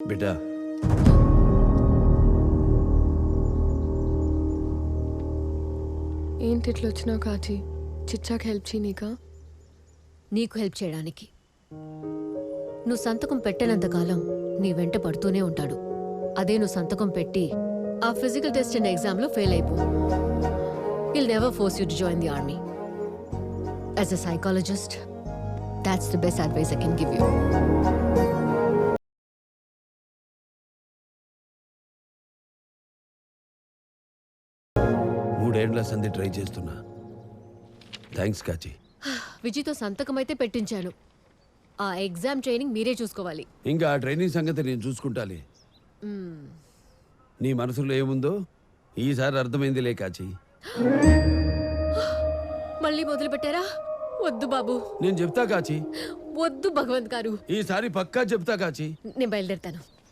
బిడ్డా ఏంటి ఇట్లా వచ్చినావు కాచి? చిచ్చాకి హెల్ప్ చేయనీకా? నీకు హెల్ప్ చేయడానికి. నువ్వు సంతకం పెట్టనంతకాలం నీ వెంట పడుతూనే ఉంటాడు. అదే నువ్వు సంతకం పెట్టి ఆ ఫిజికల్ టెస్ట్ అండ్ ఎగ్జామ్లో ఫెయిల్ అయిపో. He'll never force you to join the army. As a psychologist, that's the best advice I can give you. మూడేండ్ల సంధి ట్రై చేస్తున్నా. థ్యాంక్స్ కాచి. విజితో సంతకం అయితే పెట్టించాను. ఆ ఎగ్జామ్ ట్రైనింగ్ మీరే చూసుకోవాలి. ఇంకా ఆ ట్రైనింగ్ సంగతి నేను చూసుకుంటాలి. నీ మనసులో ఏముందో ఈసారి అర్థమైందిలే కాచి. మళ్ళీ మొదలు పెట్టారా? వద్దు బాబు. నేను చెప్తా కాచి. వద్దు భగవంత్ గారు. ఈసారి పక్కా చెప్తా కాచి. నేను బయలుదేరుతాను.